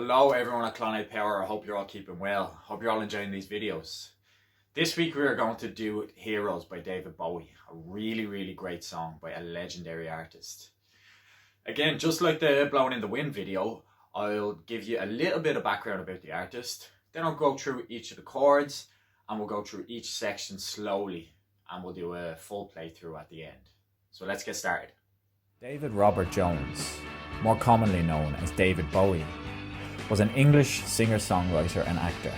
Hello everyone at Clonea Power, I hope you're all keeping well. Hope you're all enjoying these videos. This week we are going to do Heroes by David Bowie, a really great song by a legendary artist. Again, just like the Blowing in the Wind video, I'll give you a little bit of background about the artist, then I'll go through each of the chords and we'll go through each section slowly and we'll do a full playthrough at the end. So let's get started. David Robert Jones, more commonly known as David Bowie, was an English singer-songwriter and actor.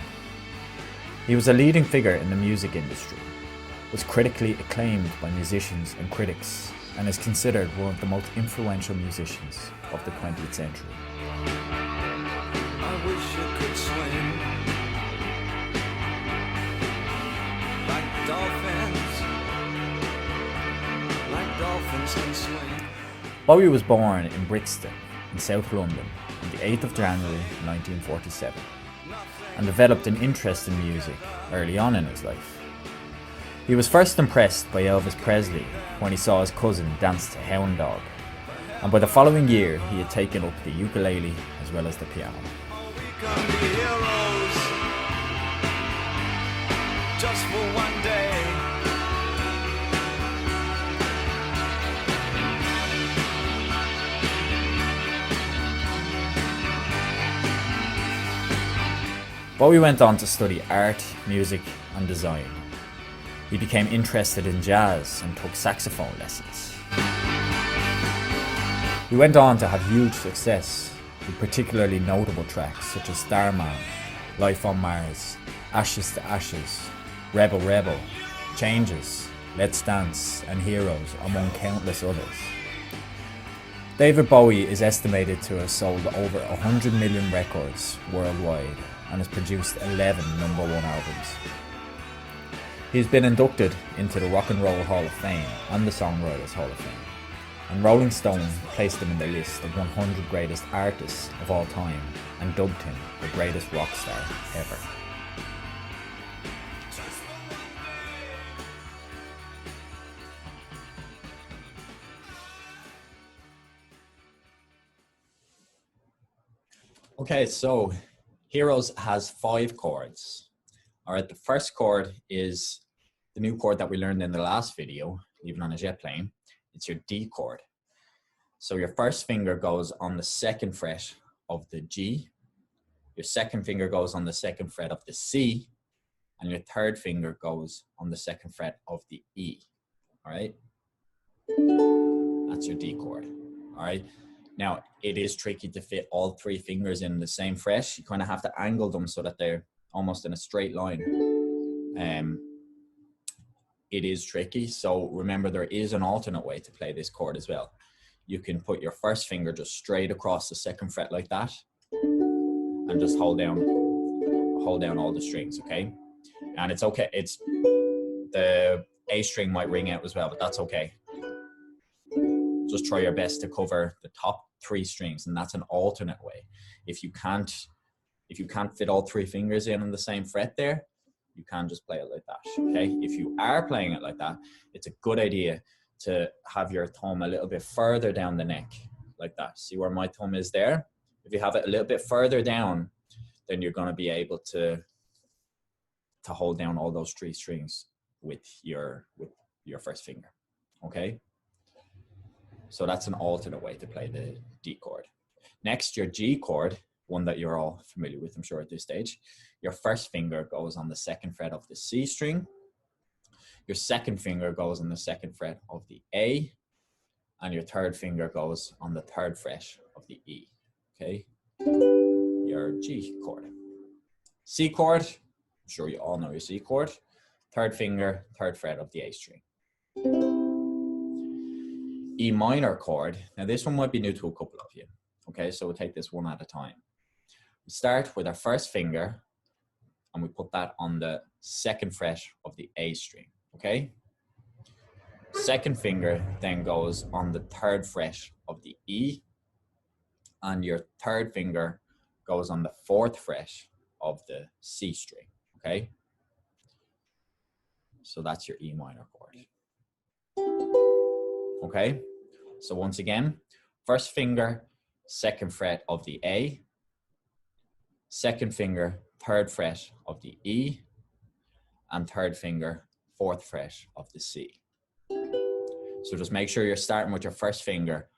He was a leading figure in the music industry, was critically acclaimed by musicians and critics, and is considered one of the most influential musicians of the 20th century. I wish you could swim like dolphins can swim. Bowie was born in Brixton, in South London, on the 8th of January 1947, and developed an interest in music early on in his life. He was first impressed by Elvis Presley when he saw his cousin dance to Hound Dog, and by the following year he had taken up the ukulele as well as the piano. We can be heroes just for one day. Bowie went on to study art, music and design. He became interested in jazz and took saxophone lessons. He went on to have huge success with particularly notable tracks such as Starman, Life on Mars, Ashes to Ashes, Rebel Rebel, Changes, Let's Dance and Heroes, among countless others. David Bowie is estimated to have sold over 100 million records worldwide and has produced 11 #1 albums. He's been inducted into the Rock and Roll Hall of Fame and the Songwriters Hall of Fame, and Rolling Stone placed him in their list of 100 greatest artists of all time and dubbed him the greatest rock star ever. Okay, so Heroes has 5 chords. All right, the first chord is the new chord that we learned in the last video, Leaving on a Jet Plane. It's your D chord. So your first finger goes on the 2nd fret of the G, your second finger goes on the 2nd fret of the C, and your third finger goes on the 2nd fret of the E. All right, that's your D chord. All right. Now, it is tricky to fit all 3 fingers in the same fret. You kind of have to angle them so that they're almost in a straight line. It is tricky, so remember there is an alternate way to play this chord as well. You can put your first finger just straight across the 2nd fret like that, and just hold down all the strings, okay? And it's okay, the A string might ring out as well, but that's okay. Just try your best to cover the top 3 strings, and that's an alternate way. If you can't fit all 3 fingers in on the same fret there, you can just play it like that, okay? If you are playing it like that, it's a good idea to have your thumb a little bit further down the neck, like that. See where my thumb is there? If you have it a little bit further down, then you're gonna be able to hold down all those 3 strings with your first finger, okay? So that's an alternate way to play the D chord. Next, your G chord, one that you're all familiar with, I'm sure, at this stage. Your first finger goes on the 2nd fret of the C string. Your second finger goes on the 2nd fret of the A. And your third finger goes on the 3rd fret of the E. Okay? Your G chord. C chord, I'm sure you all know your C chord. 3rd finger, 3rd fret of the A string. E minor chord. Now this one might be new to a couple of you. Okay, so we'll take this one at a time. We start with our first finger and we put that on the 2nd fret of the A string, okay? Second finger then goes on the 3rd fret of the E, and your third finger goes on the 4th fret of the C string, okay? So that's your E minor chord. Okay, so once again, first finger, 2nd fret of the A, second finger, third fret of the E, and third finger, fourth fret of the C. So just make sure you're starting with your first finger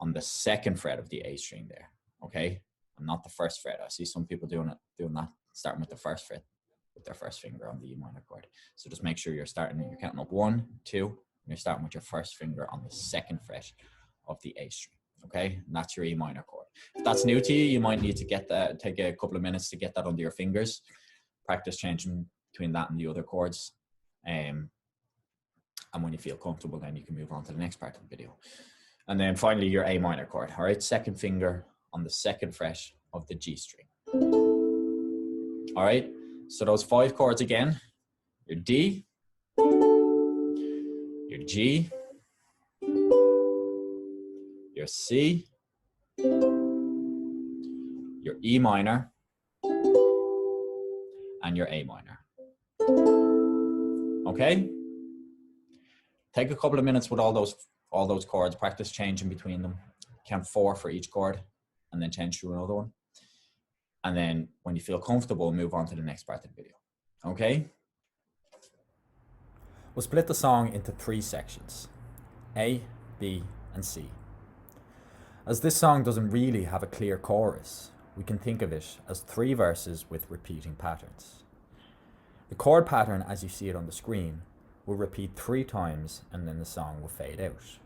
on the second fret of the A string there, okay? And not the first fret. I see some people doing that, starting with the first fret with their first finger on the E minor chord. So just make sure you're counting up 1, 2, and you're starting with your first finger on the second fret of the A string, okay? And that's your E minor chord. If that's new to you, you might need to take a couple of minutes to get that under your fingers. Practice changing between that and the other chords. And when you feel comfortable, then you can move on to the next part of the video. And then finally, your A minor chord, all right? Second finger on the second fret of the G string. All right, so those 5 chords again, your D, your G, your C, your E minor, and your A minor. Okay? Take a couple of minutes with all those chords, practice changing between them. Count 4 for each chord, and then change to another one. And then when you feel comfortable, move on to the next part of the video. Okay? We'll split the song into 3 sections, A, B, and C. As this song doesn't really have a clear chorus, we can think of it as 3 verses with repeating patterns. The chord pattern, as you see it on the screen, will repeat 3 times and then the song will fade out.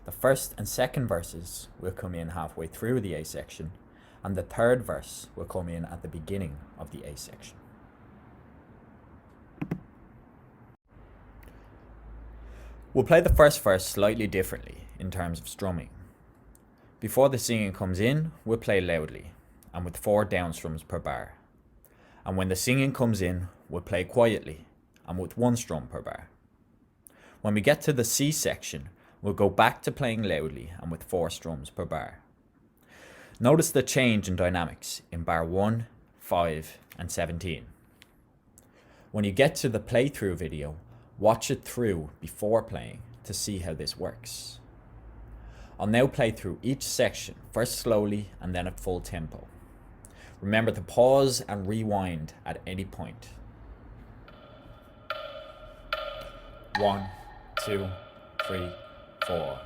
The first and second verses will come in halfway through the A section, and the third verse will come in at the beginning of the A section. We'll play the first verse slightly differently in terms of strumming. Before the singing comes in, we'll play loudly and with 4 down strums per bar. And when the singing comes in, we'll play quietly and with 1 strum per bar. When we get to the C section, we'll go back to playing loudly and with 4 strums per bar. Notice the change in dynamics in bar 1, 5, and 17. When you get to the playthrough video, watch it through before playing to see how this works. I'll now play through each section, first slowly and then at full tempo. Remember to pause and rewind at any point. 1, 2, 3, 4.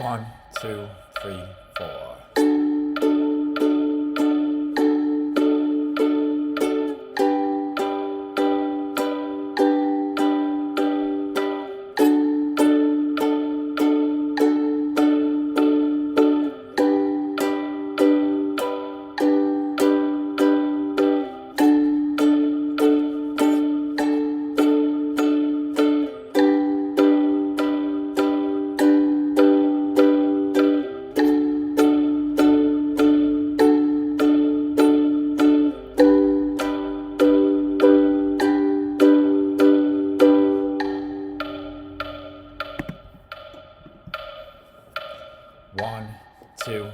One, two, three, four. One, two,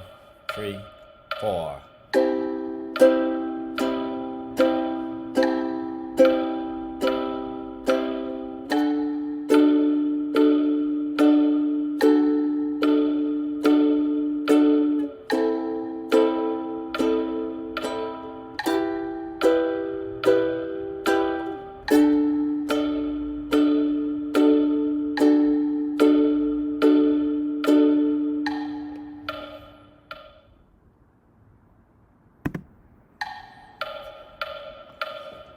three, four.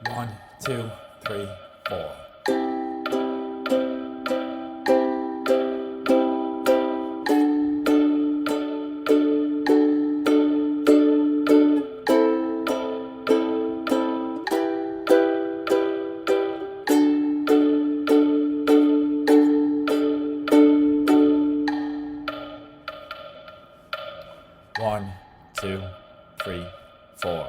One, two, three, 4. One, two, three, 4.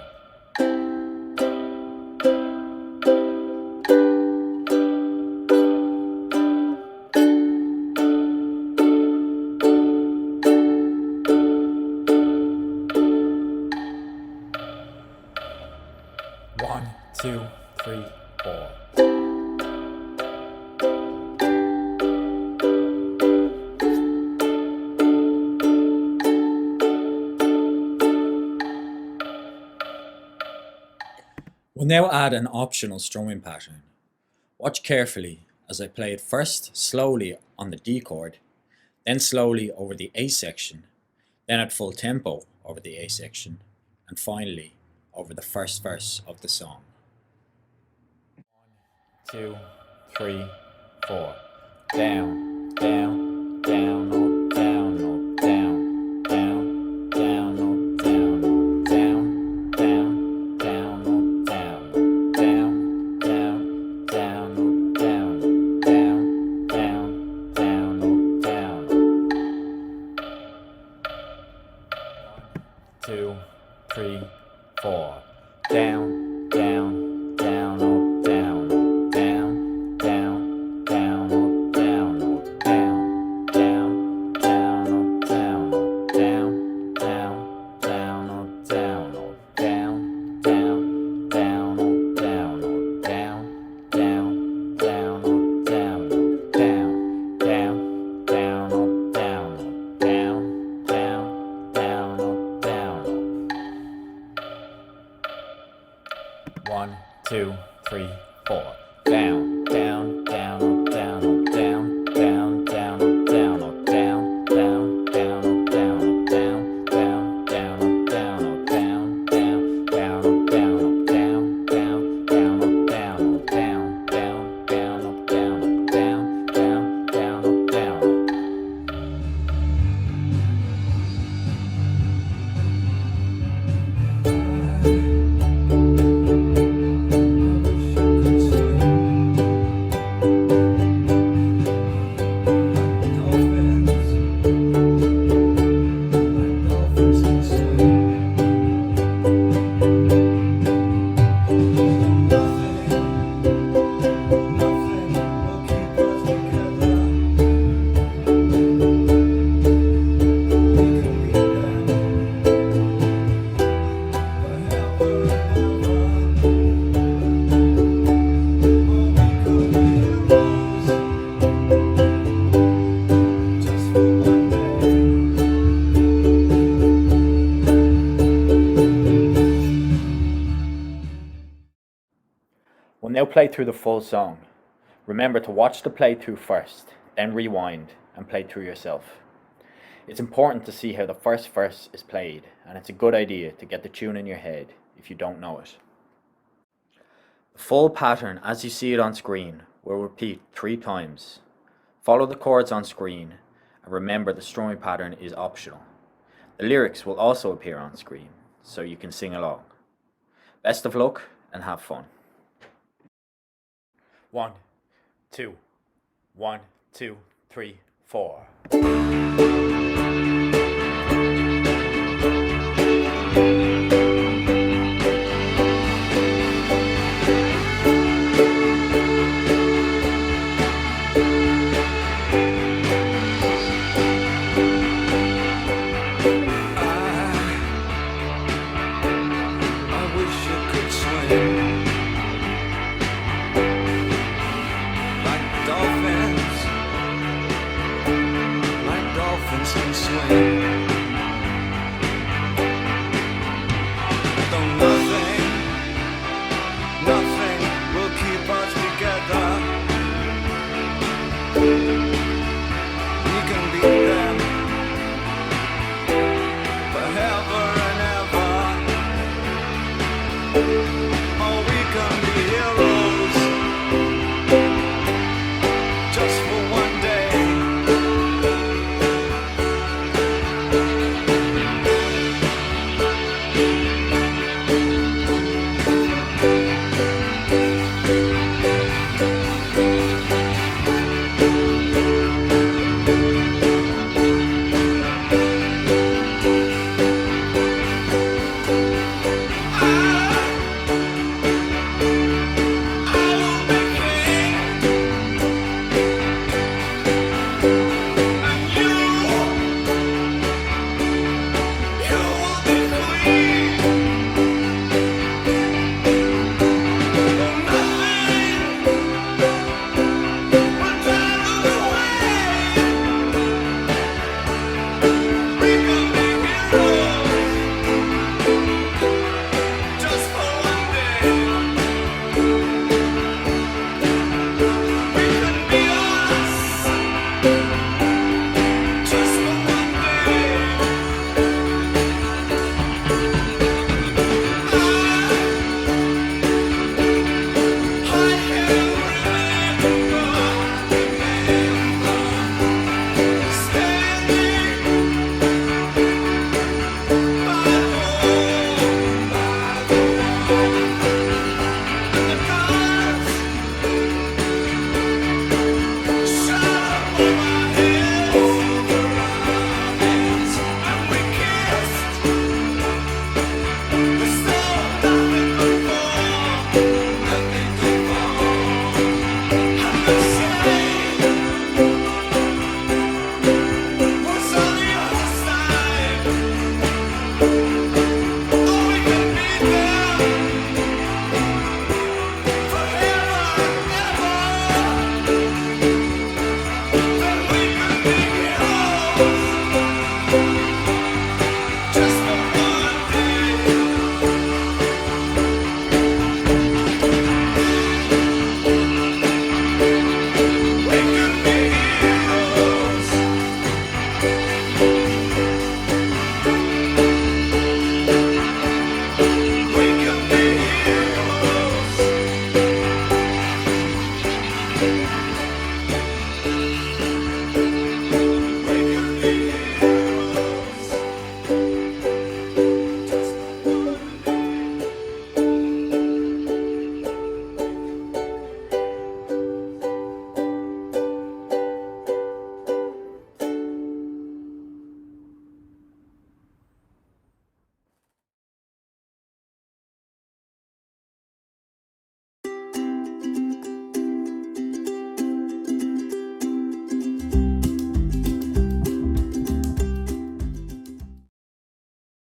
One, two, three, 4. We'll now add an optional strumming pattern. Watch carefully as I play it first slowly on the D chord, then slowly over the A section, then at full tempo over the A section, and finally over the first verse of the song. 1, 2, 3, 4. Down, down, down, up, down, up, down, down, down, up, down, up, down, down, down, up, down, up, down, down, down, up, down, up, down, down, down, up, down. 1, 2, 3, 4. Down, down, down, up, down, up, down, down, down, up, down, up, down, down, down, up, down, up, down, down, down, up, down, up, down, down, down, up, down, up, down, down, down, up, down, up, down, down, down, up, down, up, down, down, down, up, down, up. 1, 2, 3, 4. Down, down, down, up, down, up, down, down, down, up, down, up, down, down, down, up, down, up, down, down, down, up, down, up, down, down, down, up, down, up, down, down, down, up, down, up, down, down, down, up, down, up, down, down, down, up, down, up. We'll now play through the full song. Remember to watch the playthrough first, then rewind and play through yourself. It's important to see how the first verse is played, and it's a good idea to get the tune in your head if you don't know it. The full pattern as you see it on screen will repeat 3 times. Follow the chords on screen, and remember the strumming pattern is optional. The lyrics will also appear on screen, so you can sing along. Best of luck and have fun. 1, 2, 1, 2, 3, 4. I wish you could swim like dolphins can swim. Though nothing will keep us together. We can beat them forever and ever.